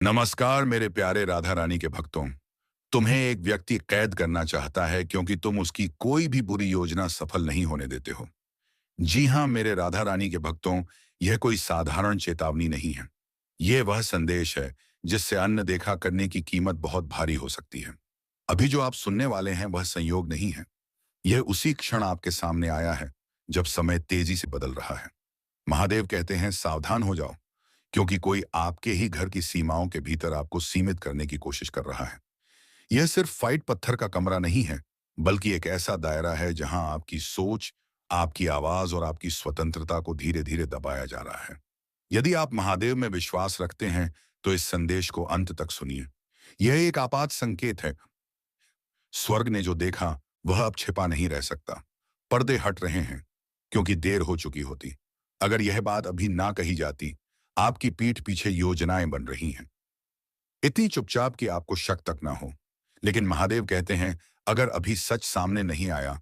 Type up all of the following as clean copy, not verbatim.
नमस्कार मेरे प्यारे राधा रानी के भक्तों। तुम्हें एक व्यक्ति कैद करना चाहता है क्योंकि तुम उसकी कोई भी बुरी योजना सफल नहीं होने देते हो। जी हाँ मेरे राधा रानी के भक्तों, यह कोई साधारण चेतावनी नहीं है। यह वह संदेश है जिससे अन्न देखा करने की कीमत बहुत भारी हो सकती है। अभी जो आप सुनने वाले हैं वह संयोग नहीं है। यह उसी क्षण आपके सामने आया है जब समय तेजी से बदल रहा है। महादेव कहते हैं सावधान हो जाओ, क्योंकि कोई आपके ही घर की सीमाओं के भीतर आपको सीमित करने की कोशिश कर रहा है। यह सिर्फ फाइट पत्थर का कमरा नहीं है, बल्कि एक ऐसा दायरा है जहां आपकी सोच, आपकी आवाज और आपकी स्वतंत्रता को धीरे धीरे दबाया जा रहा है। यदि आप महादेव में विश्वास रखते हैं तो इस संदेश को अंत तक सुनिए। यह एक आपात संकेत है। स्वर्ग ने जो देखा वह अब छिपा नहीं रह सकता। पर्दे हट रहे हैं, क्योंकि देर हो चुकी होती। अगर यह बात अभी ना कही जाती, आपकी पीठ पीछे योजनाएं बन रही हैं, इतनी चुपचाप कि आपको शक तक ना हो। लेकिन महादेव कहते हैं अगर अभी सच सामने नहीं आया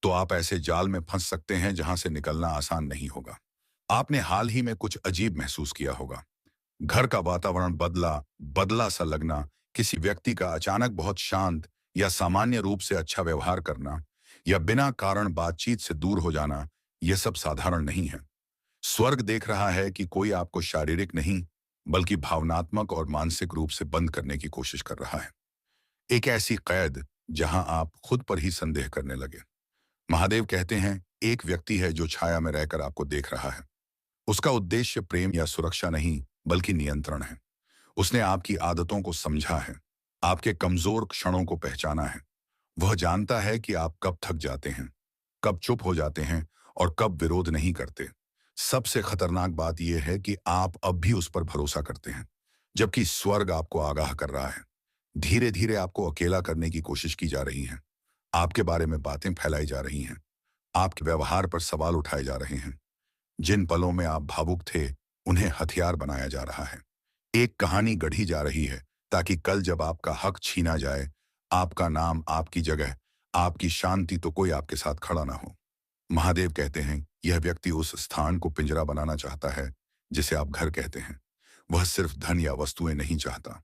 तो आप ऐसे जाल में फंस सकते हैं जहां से निकलना आसान नहीं होगा। आपने हाल ही में कुछ अजीब महसूस किया होगा। घर का वातावरण बदला बदला सा लगना, किसी व्यक्ति का अचानक बहुत शांत या सामान्य रूप से अच्छा व्यवहार करना, या बिना कारण बातचीत से दूर हो जाना, यह सब साधारण नहीं है। स्वर्ग देख रहा है कि कोई आपको शारीरिक नहीं, बल्कि भावनात्मक और मानसिक रूप से बंद करने की कोशिश कर रहा है। एक ऐसी कैद जहां आप खुद पर ही संदेह करने लगे। महादेव कहते हैं एक व्यक्ति है जो छाया में रहकर आपको देख रहा है। उसका उद्देश्य प्रेम या सुरक्षा नहीं, बल्कि नियंत्रण है। उसने आपकी आदतों को समझा है, आपके कमजोर क्षणों को पहचाना है। वह जानता है कि आप कब थक जाते हैं, कब चुप हो जाते हैं और कब विरोध नहीं करते। सबसे खतरनाक बात यह है कि आप अब भी उस पर भरोसा करते हैं, जबकि स्वर्ग आपको आगाह कर रहा है। धीरे धीरे आपको अकेला करने की कोशिश की जा रही है। आपके बारे में बातें फैलाई जा रही हैं, आपके व्यवहार पर सवाल उठाए जा रहे हैं। जिन पलों में आप भावुक थे, उन्हें हथियार बनाया जा रहा है। एक कहानी गढ़ी जा रही है, ताकि कल जब आपका हक छीना जाए, आपका नाम, आपकी जगह, आपकी शांति, तो कोई आपके साथ खड़ा ना हो। महादेव कहते हैं यह व्यक्ति उस स्थान को पिंजरा बनाना चाहता है जिसे आप घर कहते हैं। वह सिर्फ धन या वस्तुएं नहीं चाहता,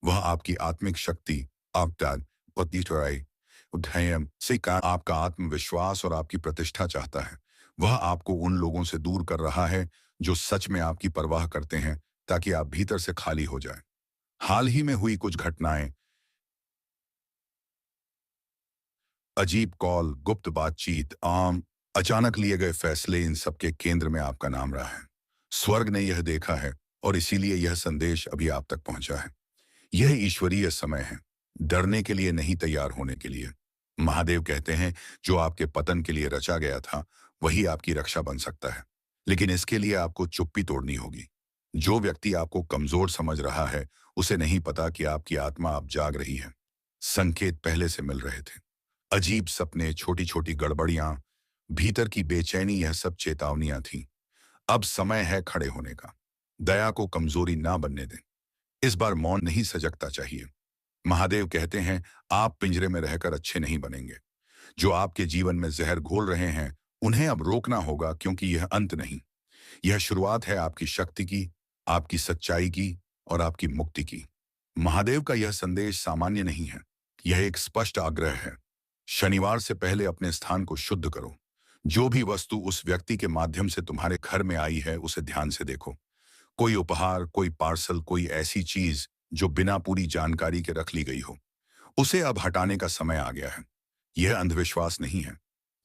वह आपकी आत्मिक शक्ति, आपका पतिचराई, उद्धयन से का आपका आत्मविश्वास और आपकी प्रतिष्ठा चाहता है। वह आपको उन लोगों से दूर कर रहा है जो सच में आपकी परवाह करते हैं, ताकि आप भीतर से खाली हो जाएं। हाल ही में हुई कुछ घटनाएं, अजीब कॉल, गुप्त बातचीत, अचानक लिए गए फैसले, इन सब के केंद्र में आपका नाम रहा है। स्वर्ग ने यह देखा है और इसीलिए यह संदेश अभी आप तक पहुंचा है। यह ईश्वरीय समय है, डरने के लिए नहीं, तैयार होने के लिए। महादेव कहते हैं जो आपके पतन के लिए रचा गया था वही आपकी रक्षा बन सकता है, लेकिन इसके लिए आपको चुप्पी तोड़नी होगी। जो व्यक्ति आपको कमजोर समझ रहा है, उसे नहीं पता कि आपकी आत्मा अब जाग रही है। संकेत पहले से मिल रहे थे। अजीब सपने, छोटी छोटी गड़बड़ियां, भीतर की बेचैनी, यह सब चेतावनियां थीं। अब समय है खड़े होने का। दया को कमजोरी ना बनने दें। इस बार मौन नहीं, सजगता चाहिए। महादेव कहते हैं आप पिंजरे में रहकर अच्छे नहीं बनेंगे। जो आपके जीवन में जहर घोल रहे हैं, उन्हें अब रोकना होगा, क्योंकि यह अंत नहीं, यह शुरुआत है आपकी शक्ति की, आपकी सच्चाई की और आपकी मुक्ति की। महादेव का यह संदेश सामान्य नहीं है, यह एक स्पष्ट आग्रह है। शनिवार से पहले अपने स्थान को शुद्ध करो। जो भी वस्तु उस व्यक्ति के माध्यम से तुम्हारे घर में आई है, उसे ध्यान से देखो। कोई उपहार, कोई पार्सल, कोई ऐसी चीज जो बिना पूरी जानकारी के रख ली गई हो, उसे अब हटाने का समय आ गया है। यह अंधविश्वास नहीं है,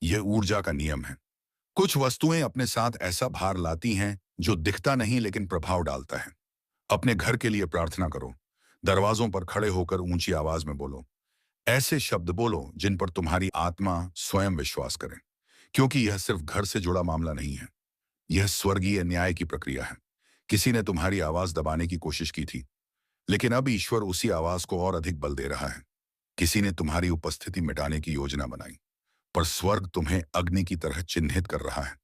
यह ऊर्जा का नियम है। कुछ वस्तुएं अपने साथ ऐसा भार लाती हैं जो दिखता नहीं लेकिन प्रभाव डालता है। अपने घर के लिए प्रार्थना करो। दरवाजों पर खड़े होकर ऊंची आवाज में बोलो। ऐसे शब्द बोलो जिन पर तुम्हारी आत्मा स्वयं विश्वास करे, क्योंकि यह सिर्फ घर से जुड़ा मामला नहीं है, यह स्वर्गीय न्याय की प्रक्रिया है। किसी ने तुम्हारी आवाज दबाने की कोशिश की थी, लेकिन अब ईश्वर उसी आवाज को और अधिक बल दे रहा है। किसी ने तुम्हारी उपस्थिति मिटाने की योजना बनाई, पर स्वर्ग तुम्हें अग्नि की तरह चिन्हित कर रहा है।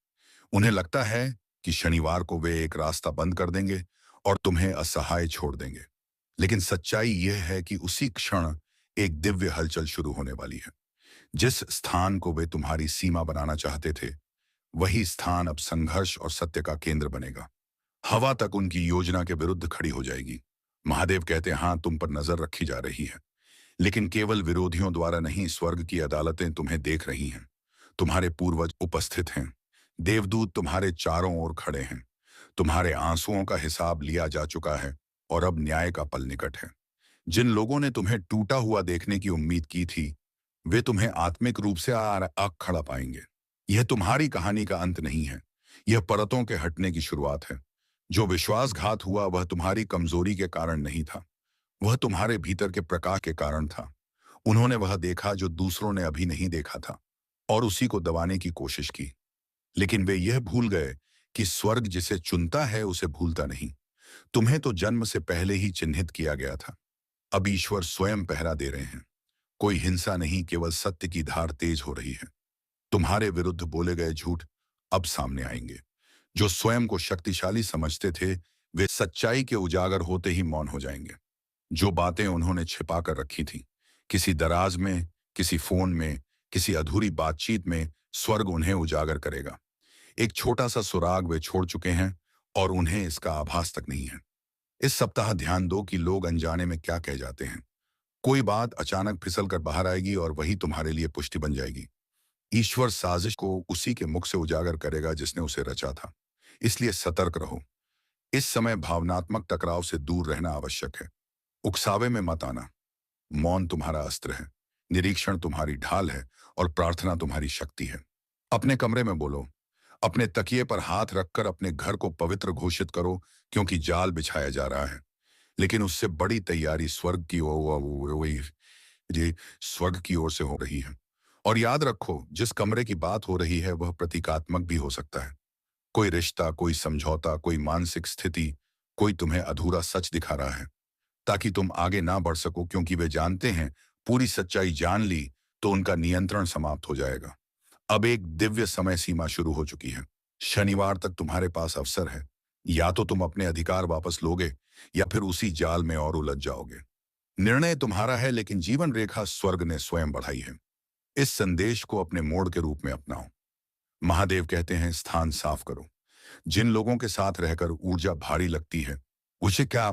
उन्हें लगता है कि शनिवार को वे एक रास्ता बंद कर देंगे और तुम्हें असहाय छोड़ देंगे। लेकिन सच्चाई यह है कि उसी क्षण एक दिव्य हलचल शुरू होने वाली है। जिस स्थान को वे तुम्हारी सीमा बनाना चाहते थे, वही स्थान अब संघर्ष और सत्य का केंद्र बनेगा। हवा तक उनकी योजना के विरुद्ध खड़ी हो जाएगी। महादेव कहते हैं, हाँ, तुम पर नजर रखी जा रही है, लेकिन केवल विरोधियों द्वारा नहीं, स्वर्ग की अदालतें तुम्हें देख रही हैं। तुम्हारे पूर्वज उपस्थित हैं। देवदूत तुम्हारे चारों ओर खड़े हैं। तुम्हारे आंसुओं का हिसाब लिया जा चुका है और अब न्याय का पल निकट है। जिन लोगों ने तुम्हें टूटा हुआ देखने की उम्मीद की थी, वे तुम्हें आत्मिक रूप से आग खड़ा पाएंगे। यह तुम्हारी कहानी का अंत नहीं है, यह परतों के हटने की शुरुआत है। जो विश्वासघात हुआ वह तुम्हारी कमजोरी के कारण नहीं था, वह तुम्हारे भीतर के प्रकाश के कारण था। उन्होंने वह देखा जो दूसरों ने अभी नहीं देखा था और उसी को दबाने की कोशिश की। लेकिन वे यह भूल गए कि स्वर्ग जिसे चुनता है उसे भूलता नहीं। तुम्हें तो जन्म से पहले ही चिन्हित किया गया था। अब ईश्वर स्वयं पहरा दे रहे हैं। कोई हिंसा नहीं, केवल सत्य की धार तेज हो रही है। तुम्हारे विरुद्ध बोले गए झूठ अब सामने आएंगे। जो स्वयं को शक्तिशाली समझते थे, वे सच्चाई के उजागर होते ही मौन हो जाएंगे। जो बातें उन्होंने छिपा कर रखी थी, किसी दराज में, किसी फोन में, किसी अधूरी बातचीत में, स्वर्ग उन्हें उजागर करेगा। एक छोटा सा सुराग वे छोड़ चुके हैं और उन्हें इसका आभास तक नहीं है। इस सप्ताह ध्यान दो कि लोग अनजाने में क्या कह जाते हैं। कोई बात अचानक फिसल कर बाहर आएगी और वही तुम्हारे लिए पुष्टि बन जाएगी। ईश्वर साजिश को उसी के मुख से उजागर करेगा जिसने उसे रचा था। इसलिए सतर्क रहो। इस समय भावनात्मक टकराव से दूर रहना आवश्यक है। उकसावे में मत आना। मौन तुम्हारा अस्त्र है, निरीक्षण तुम्हारी ढाल है और प्रार्थना तुम्हारी शक्ति है। अपने कमरे में बोलो, अपने तकिए पर हाथ रखकर अपने घर को पवित्र घोषित करो, क्योंकि जाल बिछाया जा रहा है। लेकिन उससे बड़ी तैयारी स्वर्ग की ओर से हो रही है। और याद रखो, जिस कमरे की बात हो रही है वह प्रतीकात्मक भी हो सकता है। कोई रिश्ता, कोई समझौता, कोई मानसिक स्थिति, कोई तुम्हें अधूरा सच दिखा रहा है ताकि तुम आगे ना बढ़ सको, क्योंकि वे जानते हैं पूरी सच्चाई जान ली तो उनका नियंत्रण समाप्त हो जाएगा। अब एक दिव्य समय सीमा शुरू हो चुकी है। शनिवार तक तुम्हारे पास अवसर है। या तो तुम अपने अधिकार वापस लोगे या फिर उसी जाल में और उलझ जाओगे। निर्णय तुम्हारा है, लेकिन जीवन रेखा स्वर्ग ने स्वयं बढ़ाई है। इस संदेश को अपने मोड़ के रूप में अपनाओ। महादेव कहते हैं, स्थान साफ करो। जिन लोगों के साथ रहकर ऊर्जा भारी लगती है, उसे क्या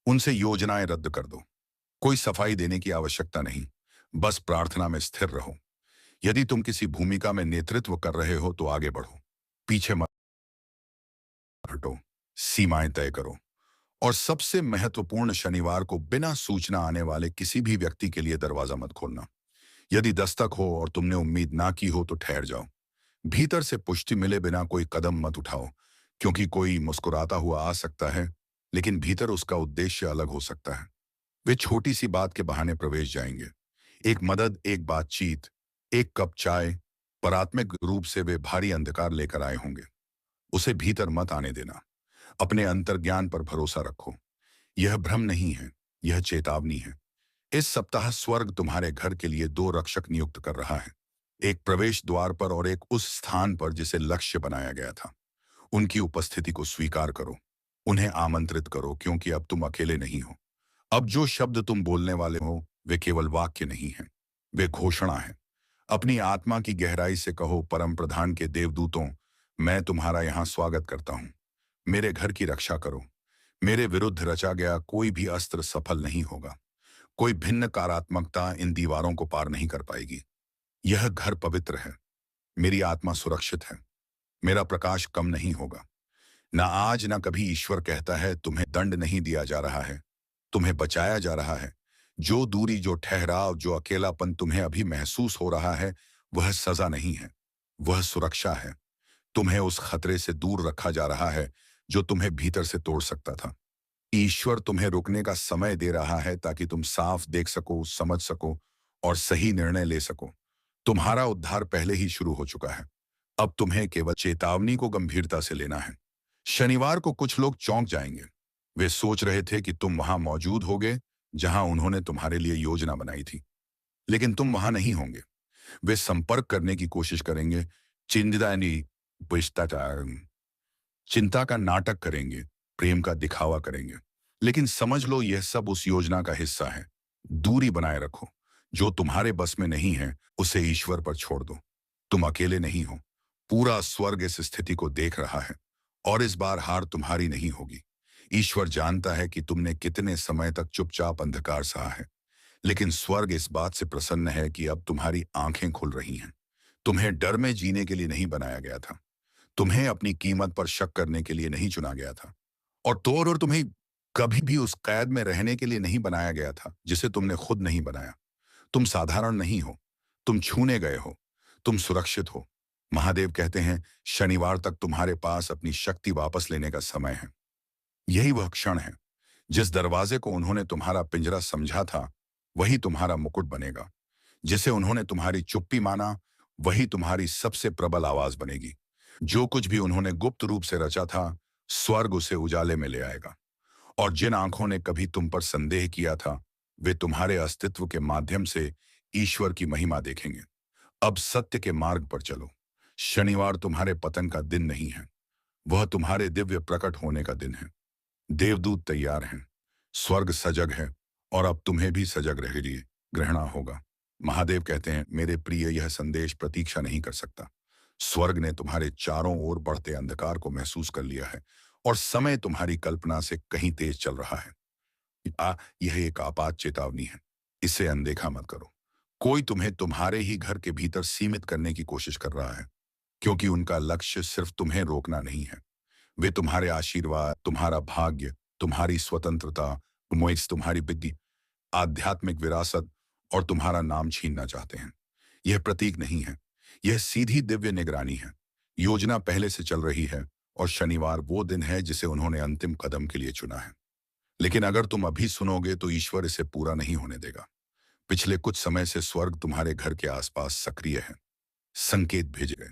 उनसे योजनाएं रद्द कर दो। कोई सफाई देने की आवश्यकता नहीं, बस प्रार्थना में स्थिर रहो। यदि तुम किसी भूमिका में नेतृत्व कर रहे हो तो आगे बढ़ो, पीछे मत हटो। सीमाएं तय करो। और सबसे महत्वपूर्ण, शनिवार को बिना सूचना आने वाले किसी भी व्यक्ति के लिए दरवाजा मत खोलना। यदि दस्तक हो और तुमने उम्मीद ना की हो तो ठहर जाओ। भीतर से पुष्टि मिले बिना कोई कदम मत उठाओ, क्योंकि कोई मुस्कुराता हुआ आ सकता है, लेकिन भीतर उसका उद्देश्य अलग हो सकता है। वे छोटी सी बात के बहाने प्रवेश जाएंगे। एक मदद, एक बातचीत, एक कप चाय, पर आत्मिक रूप से वे भारी अंधकार लेकर आए होंगे। उसे भीतर मत आने देना। अपने अंतर्ज्ञान पर भरोसा रखो। यह भ्रम नहीं है, यह चेतावनी है। इस सप्ताह स्वर्ग तुम्हारे घर के लिए दो रक्षक नियुक्त कर रहा है। एक प्रवेश द्वार पर और एक उस स्थान पर जिसे लक्ष्य बनाया गया था। उनकी उपस्थिति को स्वीकार करो। उन्हें आमंत्रित करो, क्योंकि अब तुम अकेले नहीं हो। अब जो शब्द तुम बोलने वाले हो वे केवल वाक्य नहीं हैं, वे घोषणा है। अपनी आत्मा की गहराई से कहो, परम प्रधान के देवदूतों, मैं तुम्हारा यहाँ स्वागत करता हूँ। मेरे घर की रक्षा करो। मेरे विरुद्ध रचा गया कोई भी अस्त्र सफल नहीं होगा। कोई भिन्न कारात्मकता इन दीवारों को पार नहीं कर पाएगी। यह घर पवित्र है। मेरी आत्मा सुरक्षित है। मेरा प्रकाश कम नहीं होगा। ना आज ना कभी। ईश्वर कहता है, तुम्हें दंड नहीं दिया जा रहा है, तुम्हें बचाया जा रहा है। जो दूरी, जो ठहराव, जो अकेलापन तुम्हें अभी महसूस हो रहा है, वह सजा नहीं है, वह सुरक्षा है। तुम्हें उस खतरे से दूर रखा जा रहा है जो तुम्हें भीतर से तोड़ सकता था। ईश्वर तुम्हें रुकने का समय दे रहा है ताकि तुम साफ देख सको, समझ सको और सही निर्णय ले सको। तुम्हारा उद्धार पहले ही शुरू हो चुका है। अब तुम्हें केवल चेतावनी को गंभीरता से लेना है। शनिवार को कुछ लोग चौंक जाएंगे। वे सोच रहे थे कि तुम वहां मौजूद होगे जहां उन्होंने तुम्हारे लिए योजना बनाई थी, लेकिन तुम वहां नहीं होंगे। वे संपर्क करने की कोशिश करेंगे, चिंतानी भ्रष्टाचार, चिंता का नाटक करेंगे, प्रेम का दिखावा करेंगे। लेकिन समझ लो, यह सब उस योजना का हिस्सा है। दूरी बनाए रखो। जो तुम्हारे बस में नहीं है उसे ईश्वर पर छोड़ दो। तुम अकेले नहीं हो। पूरा स्वर्ग इस स्थिति को देख रहा है और इस बार हार तुम्हारी नहीं होगी। ईश्वर जानता है कि तुमने कितने समय तक चुपचाप अंधकार सहा है, लेकिन स्वर्ग इस बात से प्रसन्न है कि अब तुम्हारी आंखें खुल रही हैं। तुम्हें डर में जीने के लिए नहीं बनाया गया था। तुम्हें अपनी कीमत पर शक करने के लिए नहीं चुना गया था। और तुम्हें कभी भी उस कैद में रहने के लिए नहीं बनाया गया था जिसे तुमने खुद नहीं बनाया। तुम साधारण नहीं हो। तुम छूने गए हो। तुम सुरक्षित हो। महादेव कहते हैं, शनिवार तक तुम्हारे पास अपनी शक्ति वापस लेने का समय है। यही वह क्षण है। जिस दरवाजे को उन्होंने तुम्हारा पिंजरा समझा था, वही तुम्हारा मुकुट बनेगा। जिसे उन्होंने तुम्हारी चुप्पी माना, वही तुम्हारी सबसे प्रबल आवाज बनेगी। जो कुछ भी उन्होंने गुप्त रूप से रचा था, स्वर्ग उसे उजाले में ले आएगा। और जिन आंखों ने कभी तुम पर संदेह किया था, वे तुम्हारे अस्तित्व के माध्यम से ईश्वर की महिमा देखेंगे। अब सत्य के मार्ग पर चलो। शनिवार तुम्हारे पतन का दिन नहीं है, वह तुम्हारे दिव्य प्रकट होने का दिन है। देवदूत तैयार हैं, स्वर्ग सजग है, और अब तुम्हें भी सजग रह लिए ग्रहणा होगा। महादेव कहते हैं, मेरे प्रिय, यह संदेश प्रतीक्षा नहीं कर सकता। स्वर्ग ने तुम्हारे चारों ओर बढ़ते अंधकार को महसूस कर लिया है, और समय तुम्हारी कल्पना से कहीं तेज चल रहा है। यह एक आपात चेतावनी है। इसे अनदेखा मत करो। कोई तुम्हें तुम्हारे ही घर के भीतर सीमित करने की कोशिश कर रहा है, क्योंकि उनका लक्ष्य सिर्फ तुम्हें रोकना नहीं है। वे तुम्हारे आशीर्वाद, तुम्हारा भाग्य, तुम्हारी स्वतंत्रता, तुम्हारी बुद्धि, आध्यात्मिक विरासत और तुम्हारा नाम छीनना चाहते हैं। यह प्रतीक नहीं है, यह सीधी दिव्य निगरानी है। योजना पहले से चल रही है, और शनिवार वो दिन है जिसे उन्होंने अंतिम कदम के लिए चुना है। लेकिन अगर तुम अभी सुनोगे तो ईश्वर इसे पूरा नहीं होने देगा। पिछले कुछ समय से स्वर्ग तुम्हारे घर के आसपास सक्रिय है। संकेत भेजे गए,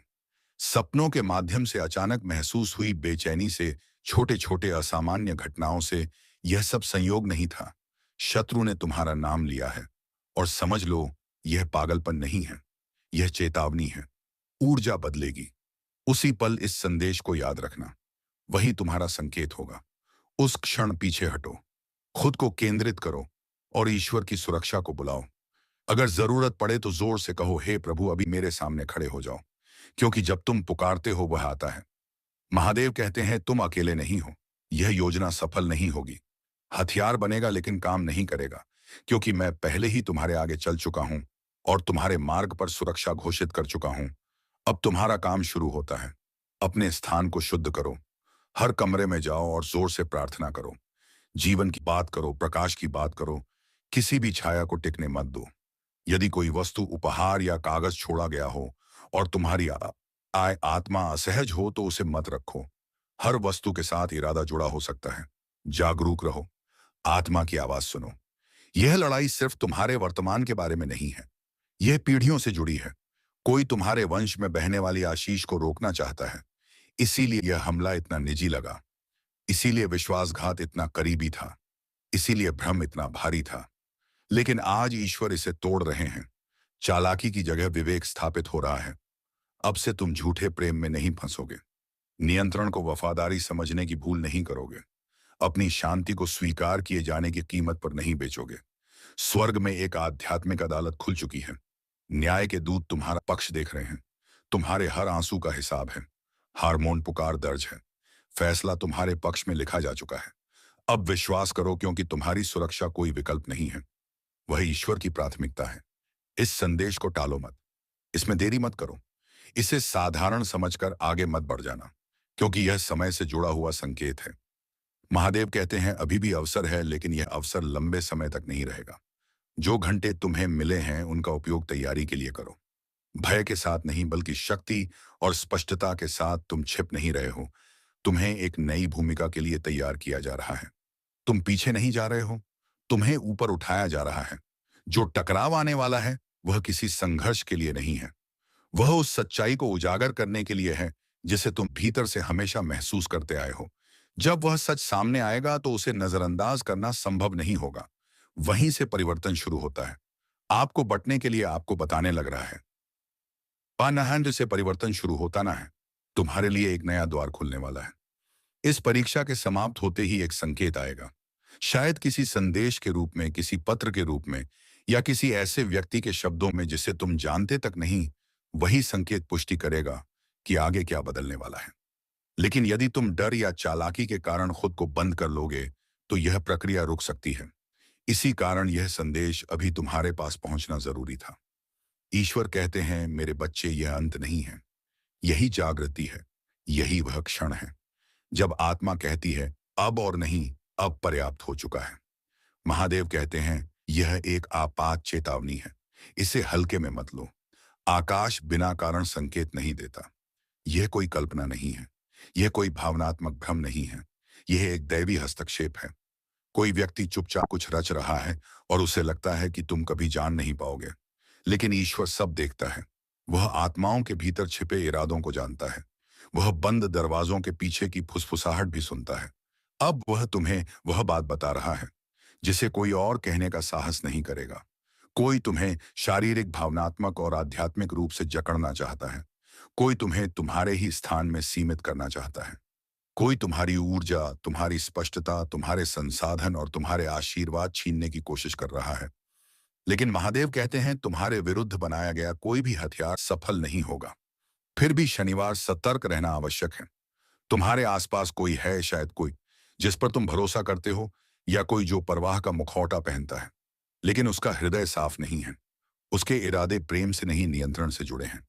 सपनों के माध्यम से अचानक महसूस हुई बेचैनी से, छोटे छोटे असामान्य घटनाओं से। यह सब संयोग नहीं था। शत्रु ने तुम्हारा नाम लिया है, और समझ लो, यह पागलपन नहीं है, यह चेतावनी है। ऊर्जा बदलेगी। उसी पल इस संदेश को याद रखना। वही तुम्हारा संकेत होगा। उस क्षण पीछे हटो, खुद को केंद्रित करो, और ईश्वर की सुरक्षा को बुलाओ। अगर जरूरत पड़े तो जोर से कहो, हे प्रभु, अभी मेरे सामने खड़े हो जाओ, क्योंकि जब तुम पुकारते हो वह आता है। महादेव कहते हैं, तुम अकेले नहीं हो। यह योजना सफल नहीं होगी। हथियार बनेगा लेकिन काम नहीं करेगा, क्योंकि मैं पहले ही तुम्हारे आगे चल चुका हूं, और तुम्हारे मार्ग पर सुरक्षा घोषित कर चुका हूं। अब तुम्हारा काम शुरू होता है। अपने स्थान को शुद्ध करो। हर कमरे में जाओ और जोर से प्रार्थना करो। जीवन की बात करो, प्रकाश की बात करो। किसी भी छाया को टिकने मत दो। यदि कोई वस्तु, उपहार या कागज छोड़ा गया हो और तुम्हारी आत्मा असहज हो, तो उसे मत रखो। हर वस्तु के साथ इरादा जुड़ा हो सकता है। जागरूक रहो। आत्मा की आवाज सुनो। यह लड़ाई सिर्फ तुम्हारे वर्तमान के बारे में नहीं है, यह पीढ़ियों से जुड़ी है। कोई तुम्हारे वंश में बहने वाली आशीष को रोकना चाहता है। इसीलिए यह हमला इतना निजी लगा। इसीलिए विश्वासघात इतना करीबी था। इसीलिए भ्रम इतना भारी था। लेकिन आज ईश्वर इसे तोड़ रहे हैं। चालाकी की जगह विवेक स्थापित हो रहा है। अब से तुम झूठे प्रेम में नहीं फंसोगे। नियंत्रण को वफादारी समझने की भूल नहीं करोगे। अपनी शांति को स्वीकार किए जाने की कीमत पर नहीं बेचोगे। स्वर्ग में एक आध्यात्मिक अदालत खुल चुकी है। न्याय के दूत तुम्हारा पक्ष देख रहे हैं। तुम्हारे हर आंसू का हिसाब है। हार्मोन पुकार दर्ज है। फैसला तुम्हारे पक्ष में लिखा जा चुका है। अब विश्वास करो, क्योंकि तुम्हारी सुरक्षा कोई विकल्प नहीं है, वह ईश्वर की प्राथमिकता है। इस संदेश को टालो मत। इसमें देरी मत करो। इसे साधारण समझकर आगे मत बढ़ जाना, क्योंकि यह समय से जुड़ा हुआ संकेत है। महादेव कहते हैं, अभी भी अवसर है, लेकिन यह अवसर लंबे समय तक नहीं रहेगा। जो घंटे तुम्हें मिले हैं, उनका उपयोग तैयारी के लिए करो। भय के साथ नहीं, बल्कि शक्ति और स्पष्टता के साथ। तुम छिप नहीं रहे हो। तुम्हें एक नई भूमिका के लिए तैयार किया जा रहा है। तुम पीछे नहीं जा रहे हो, तुम्हें ऊपर उठाया जा रहा है। जो टकराव आने वाला है, वह किसी संघर्ष के लिए नहीं है। वह उस सच्चाई को उजागर करने के लिए है जिसे तुम भीतर से हमेशा महसूस करते आए हो। जब वह सच सामने आएगा तो उसे नजरअंदाज करना संभव नहीं होगा। वहीं से परिवर्तन शुरू होता है। आपको बटने के लिए आपको बताने लग रहा है। पानाहंड से परिवर्तन शुरू होता ना है। तुम्हारे लिए एक नया द्वार खुलने वाला है। इस परीक्षा के समाप्त होते ही एक संकेत आएगा। शायद किसी संदेश के रूप में, किसी पत्र के रूप में, या किसी ऐसे व्यक्ति के शब्दों में जिसे तुम जानते तक नहीं। वही संकेत पुष्टि करेगा कि आगे क्या बदलने वाला है। लेकिन यदि तुम डर या चालाकी के कारण खुद को बंद कर लोगे, तो यह प्रक्रिया रुक सकती है। इसी कारण यह संदेश अभी तुम्हारे पास पहुंचना जरूरी था। ईश्वर कहते हैं, मेरे बच्चे, यह अंत नहीं है, यही जागृति है, यही वह क्षण है जब आत्मा कहती है, अब और नहीं, अब पर्याप्त हो चुका है। महादेव कहते हैं, यह एक आपात चेतावनी है, इसे हल्के में मत लो। आकाश बिना कारण संकेत नहीं देता। यह कोई कल्पना नहीं है, यह कोई भावनात्मक भ्रम नहीं है, यह एक दैवी हस्तक्षेप है। कोई व्यक्ति चुपचाप कुछ रच रहा है और उसे लगता है कि तुम कभी जान नहीं पाओगे, लेकिन ईश्वर सब देखता है। वह आत्माओं के भीतर छिपे इरादों को जानता है। वह बंद दरवाजों के पीछे की फुसफुसाहट भी सुनता है। अब वह तुम्हें वह बात बता रहा है जिसे कोई और कहने का साहस नहीं करेगा। कोई तुम्हें शारीरिक, भावनात्मक और आध्यात्मिक रूप से जकड़ना चाहता है। कोई तुम्हें तुम्हारे ही स्थान में सीमित करना चाहता है। कोई तुम्हारी ऊर्जा, तुम्हारी स्पष्टता, तुम्हारे संसाधन और तुम्हारे आशीर्वाद छीनने की कोशिश कर रहा है। लेकिन महादेव कहते हैं, तुम्हारे विरुद्ध बनाया गया कोई भी हथियार सफल नहीं होगा। फिर भी शनिवार सतर्क रहना आवश्यक है। तुम्हारे आसपास कोई है, शायद कोई जिस पर तुम भरोसा करते हो, या कोई जो परवाह का मुखौटा पहनता है, लेकिन उसका हृदय साफ नहीं है। उसके इरादे प्रेम से नहीं, नियंत्रण से जुड़े हैं।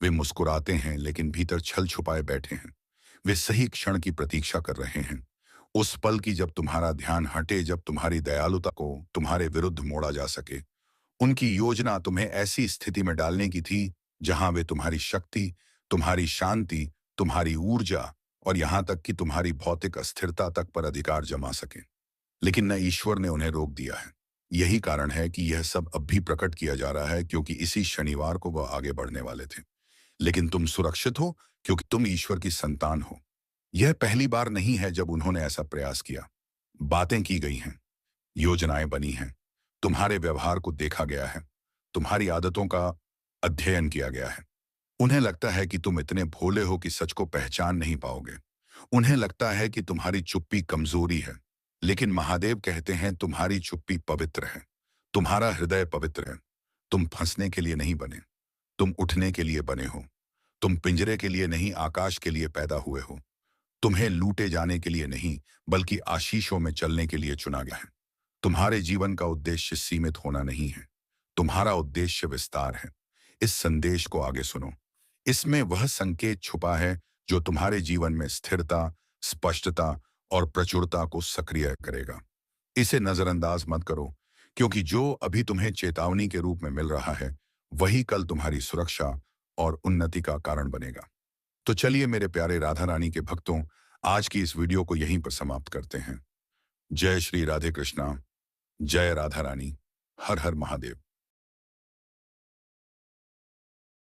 वे मुस्कुराते हैं लेकिन भीतर छल छुपाए बैठे हैं। वे सही क्षण की प्रतीक्षा कर रहे हैं, उस पल की जब तुम्हारा ध्यान हटे, जब तुम्हारी दयालुता को तुम्हारे विरुद्ध मोड़ा जा सके। उनकी योजना तुम्हें ऐसी स्थिति में डालने की थी जहां वे तुम्हारी शक्ति, तुम्हारी शांति, तुम्हारी ऊर्जा और यहां तक कि तुम्हारी भौतिक अस्थिरता तक पर अधिकार जमा सके। लेकिन न ईश्वर ने उन्हें रोक दिया है। यही कारण है कि यह सब अब भी प्रकट किया जा रहा है, क्योंकि इसी शनिवार को वह आगे बढ़ने वाले थे। लेकिन तुम सुरक्षित हो, क्योंकि तुम ईश्वर की संतान हो। यह पहली बार नहीं है जब उन्होंने ऐसा प्रयास किया। बातें की गई हैं, योजनाएं बनी हैं, तुम्हारे व्यवहार को देखा गया है, तुम्हारी आदतों का अध्ययन किया गया है। उन्हें लगता है कि तुम इतने भोले हो कि सच को पहचान नहीं पाओगे। उन्हें लगता है कि तुम्हारी चुप्पी कमजोरी है। लेकिन महादेव कहते हैं, तुम्हारी चुप्पी पवित्र है। तुम्हारा हृदय पवित्र है। तुम फंसने के लिए नहीं बने, तुम उठने के लिए बने हो। तुम पिंजरे के लिए नहीं, आकाश के लिए पैदा हुए हो। तुम्हें लूटे जाने के लिए नहीं, बल्कि आशीषों में चलने के लिए चुना गया है। तुम्हारे जीवन का उद्देश्य सीमित होना नहीं है, तुम्हारा उद्देश्य विस्तार है। इस संदेश को आगे सुनो। इसमें वह संकेत छुपा है जो तुम्हारे जीवन में स्थिरता, स्पष्टता और प्रचुरता को सक्रिय करेगा। इसे नजरअंदाज मत करो, क्योंकि जो अभी तुम्हें चेतावनी के रूप में मिल रहा है, वही कल तुम्हारी सुरक्षा और उन्नति का कारण बनेगा। तो चलिए मेरे प्यारे राधा रानी के भक्तों, आज की इस वीडियो को यहीं पर समाप्त करते हैं। जय श्री राधे कृष्णा, जय राधा रानी, हर हर महादेव।